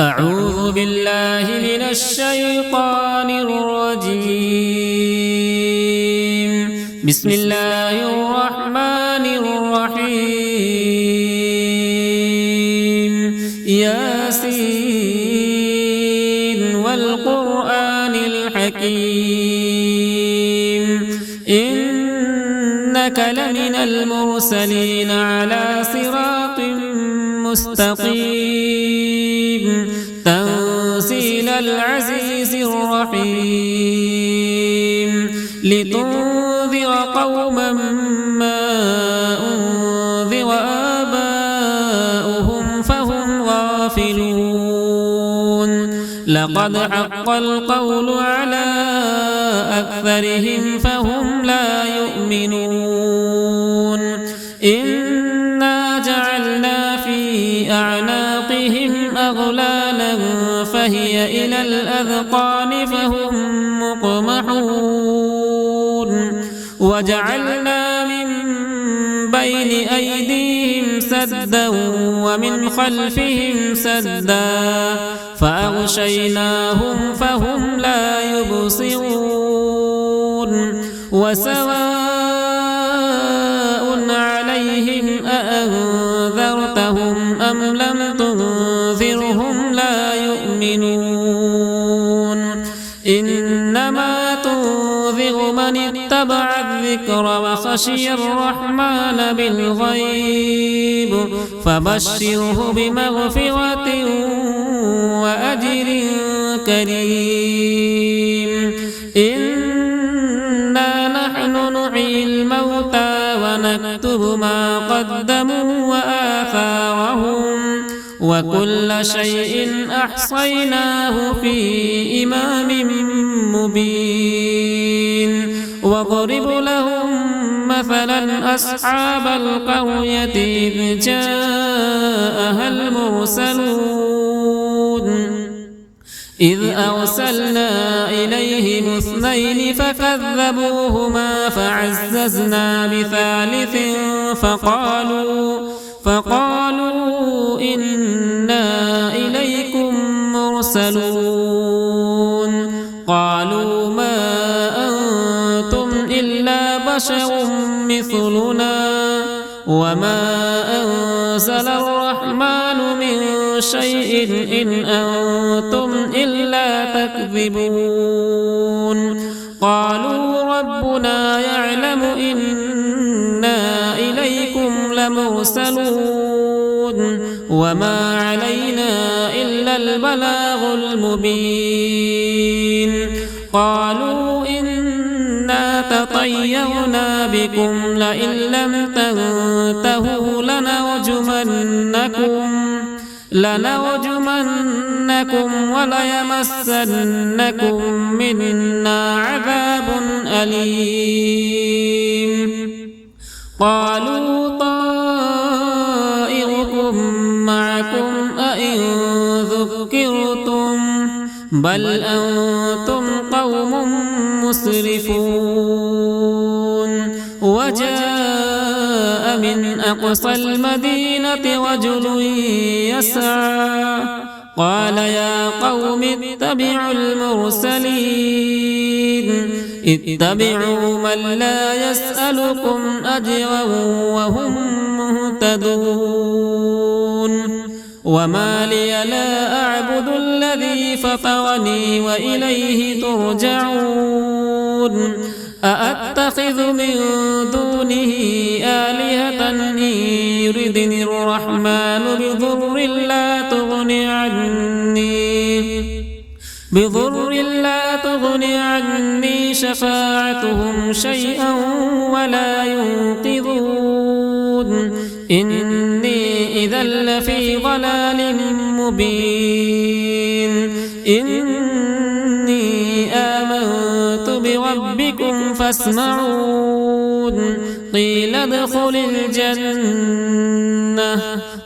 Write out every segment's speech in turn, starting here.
أعوذ بالله من الشيطان الرجيم. بسم الله الرحمن الرحيم. ياسين والقرآن الحكيم إنك لمن المرسلين على صراط مستقيم تنزيل العزيز الرحيم لتنذر قوما ما أنذر آباؤهم فهم غافلون لقد حق القول على أكثرهم فهم لا يؤمنون إنا جعلنا في أعناقهم أغلالا فهي إلى الأذقان فهم مقمحون وجعلنا من بين أيديهم سدا ومن خلفهم سدا فأغشيناهم فهم لا يبصرون وسواء عليهم أأنذرتهم أم لم تنذرهم لا يؤمنون إنما تنذر من اتبع الذكر وخشي الرحمن بالغيب فبشره بمغفرة وأجر كريم إنا نحن نحيي الموتى ونكتب ما قدموا وآثارهم وكل شيء أحصيناه في إمام مبين واضرب لهم مثلا أصحاب القرية إذ جاءها المرسلون إذ أرسلنا إليهم اثنين فكذبوهما فعززنا بثالث فقالوا إنا إليكم مرسلون قالوا ما أنتم إلا بشر مثلنا وما أنزل الرحمن من شيء إن أنتم إلا تكذبون قالوا ربنا يعلم إنا إليكم لمرسلون وما علينا إلا البلاغ المبين قالوا إنا تطيرنا بكم لئن لم تنتهوا لنرجمنكم وليمسنكم منا عذاب أليم قالوا طائركم معكم أئن ذكرتم بل أنتم قوم مسرفون وجاء من أقصى المدينة رجل يسعى قال يا قوم اتبعوا المرسلين اتبعوا من لا يسألكم أجرا وهم مهتدون وما لي لا أعبد الذي فطرني وإليه ترجعون أأتخذ من دونه آلهة إن يردني الرحمن بضر لا تغني عني شفاعتهم شيئا ولا ينقذون إني إذا لفي ضلال مبين إني آمنت بربكم فاسمعون قيل ادخل الجنة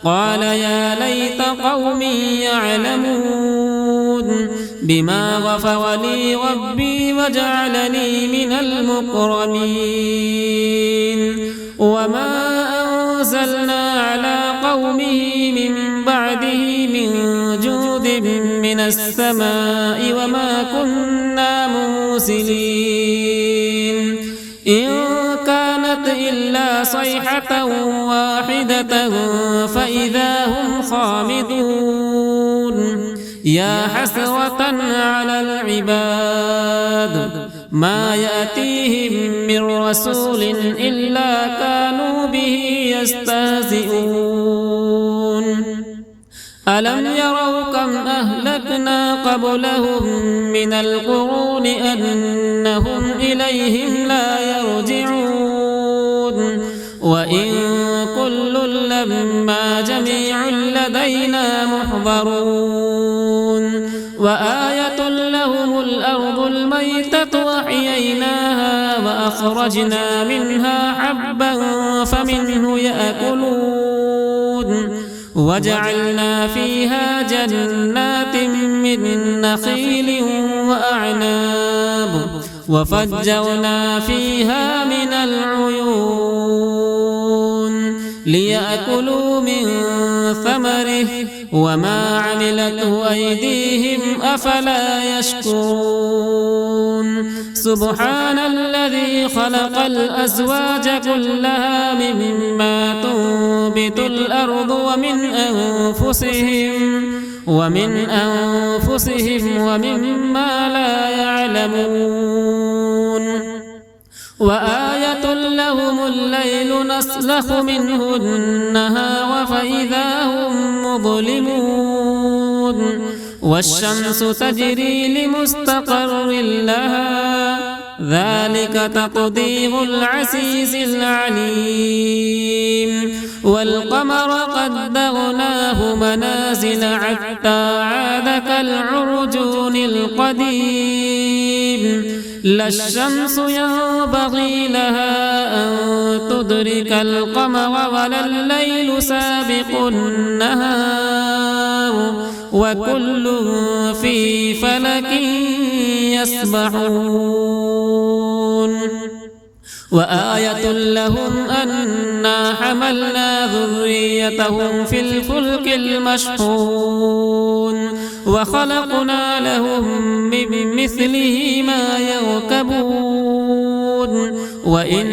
قال يا ليت قومي يعلمون بما غفر لي ربي وجعلني من المكرمين وما أنزلنا على قومه من بعده من جود من السماء وما كنا مرسلين إن كانت إلا صيحة واحدة فإذا هم خامدون يا حسرة على العباد ما يأتيهم من رسول إلا كانوا به يستهزئون ألم يروا كم أهلكنا قبلهم من القرون أنهم إليهم لا يرجعون وإن كل لما جميع لدينا محضرون وآية لهم الأرض الميتة وأحييناها وأخرجنا منها حبا فمنه يأكلون وجعلنا فيها جنات من نخيل وأعناب وفجرنا فيها من العيون ليأكلوا من ثمره وما عملته أيديهم أفلا يشكرون سبحان الذي خلق الأزواج كلها مما تنبت الأرض ومن أنفسهم ومما لا يعلمون وآية لهم الليل نسلخ منه النهار فإذا هم مظلمون والشمس تجري لمستقر لها ذلك تقدير العزيز العليم والقمر قدرناه منازل حتى عاد كالعرجون القديم لا الشمس ينبغي لها أن تدرك القمر ولا الليل سابق النهار وكل في فلك يسبحون وآية لهم أنا حملنا ذريتهم في الفلك المشحون وخلقنا لهم من مثله ما يركبون وإن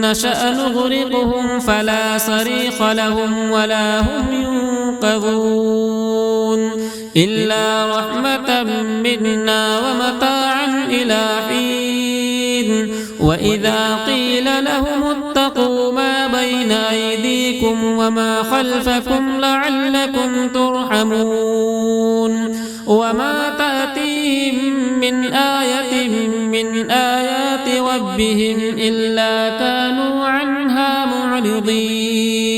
نشأ نغرقهم فلا صريخ لهم ولا هم ينقذون إلا رحمة منا ومتاعا إلى حين وإذا قيل لهم اتقوا ما بين أيديكم وما خلفكم لعلكم ترحمون وما تأتيهم من آية من آيات ربهم إلا كانوا عنها معرضين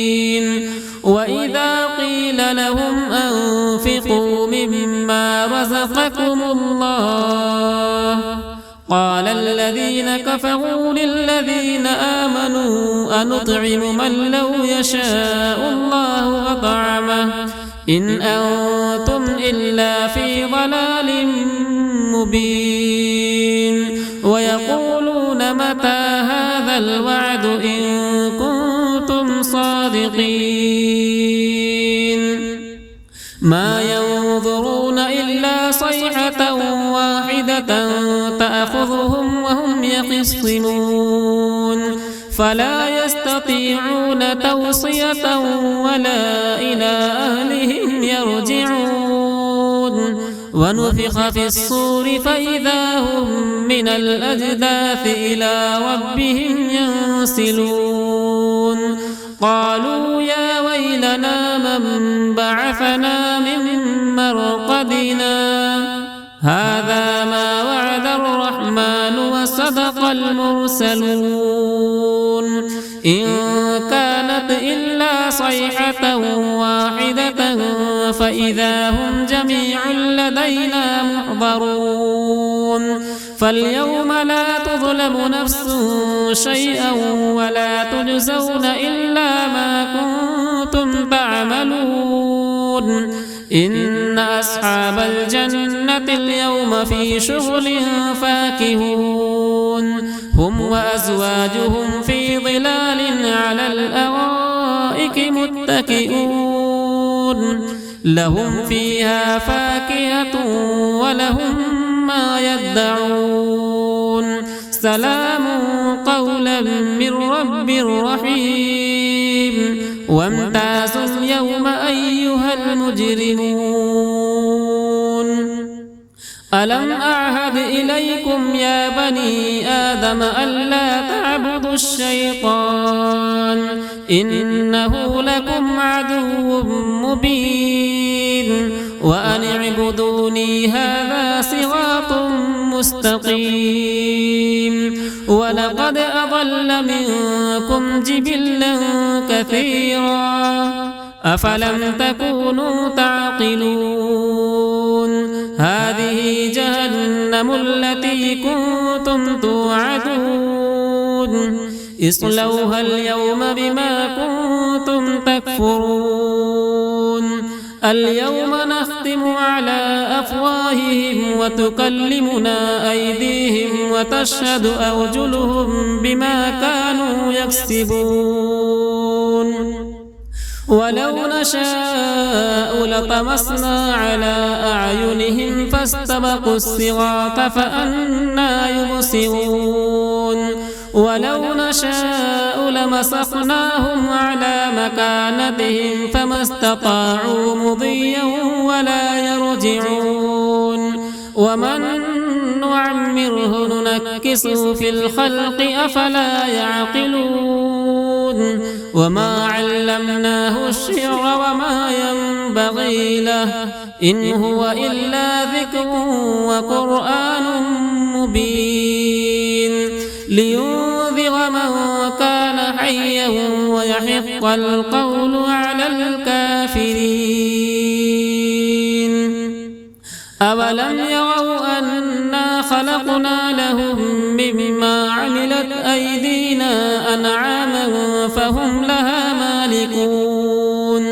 وإذا قيل لهم أنفقوا مما رزقكم الله قال الذين كفروا للذين آمنوا أنطعم من لو يشاء الله أطعمه إن أنتم إلا في ضلال مبين ويقولون متى هذا الوعد إن كنتم صادقين ما ينظرون إلا صيحة واحدة تأخذهم وهم يخصمون فلا يستطيعون توصية ولا إلى أهلهم يرجعون ونفخ في الصور فإذا هم من الأجداث إلى ربهم ينسلون قالوا يا ويلنا من بعثنا من مرقدنا هذا ما وعد الرحمن وصدق المرسلون إن كانت إلا صيحة واحدة فإذا هم جميع لدينا محضرون فاليوم لا تظلم نفس شيئا ولا تجزون إلا ما كنتم تعملون إن أصحاب الجنة اليوم في شغل فاكهون هم وأزواجهم في ظلال على الأرائك متكئون لهم فيها فاكهة ولهم ما يدعون سلام قولا من رب رحيم وامتازوا اليوم أيها المجرمون ألم أعهد إليكم يا بني آدم ألا تعبدوا الشيطان إنه لكم عدو مبين وأن اعبدوني هذا صراط مستقيم ولقد أضل منكم جبلا كثيرا أفلم تكونوا تعقلون هذه جهنم التي كنتم توعدون اصلوها اليوم بما كنتم تكفرون اليوم نختم على أفواههم وتكلمنا أيديهم وتشهد أرجلهم بما كانوا يكسبون ولو نشاء لطمسنا على أعينهم فاستبقوا الصراط فأنى يبصرون ولو نشاء لمسخناهم على مكانتهم فما استطاعوا مضيا ولا يرجعون ومن نعمره ننكسه في الخلق أفلا يعقلون وما علمناه الشعر وما ينبغي له إن هو إلا ذكر وقرآن مبين لينذر من كان حيا ويحق القول على الكافرين أولم يروا أنا خلقنا لهم مما عملت أيدينا أنعاما فهم لها مالكون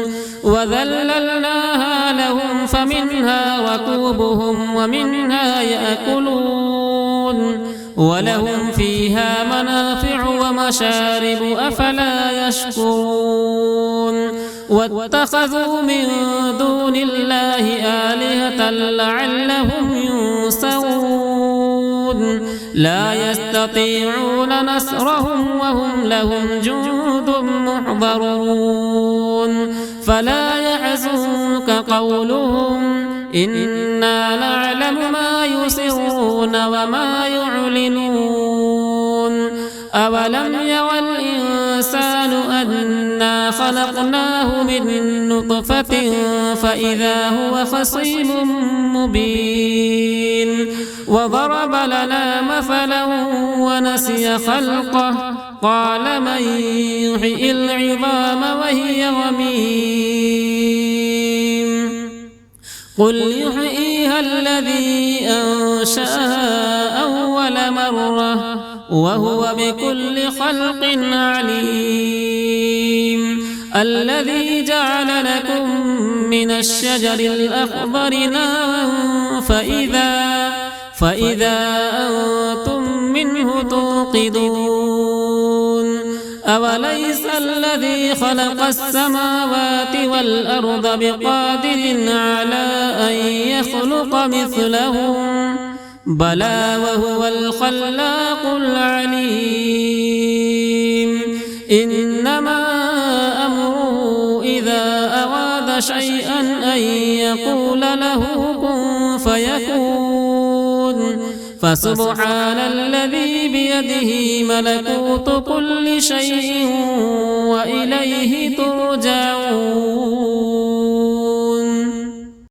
وذللناها لهم فمنها ركوبهم ومنها يأكلون ولهم فيها منافع ومشارب أفلا يشكرون واتخذوا من دون الله آلهة لعلهم ينصرون لا يستطيعون نصرهم وهم لهم جند محضرون فلا يحزنك قولهم إنا نعلم ما يسرون وما يعلنون أولم يرى الإنسان أنا خلقناه من نطفة فإذا هو خصيم مبين وضرب لنا مثلا ونسي خلقه قال من يحيي العظام وهي رميم قل يحييها الذي أنشأها أول مرة وهو بكل خلق عليم الذي جعل لكم من الشجر الأخضر نارا فإذا أنتم منه توقدون أوليس الذي خلق السماوات والأرض بقادر على أن يخلق مثلهم بلى وهو الخلاق العليم إنما أمره إذا أراد شيئا أن يقول له كن فيكون فسبحان الذي بيده ملكوت كل شيء وإليه ترجعون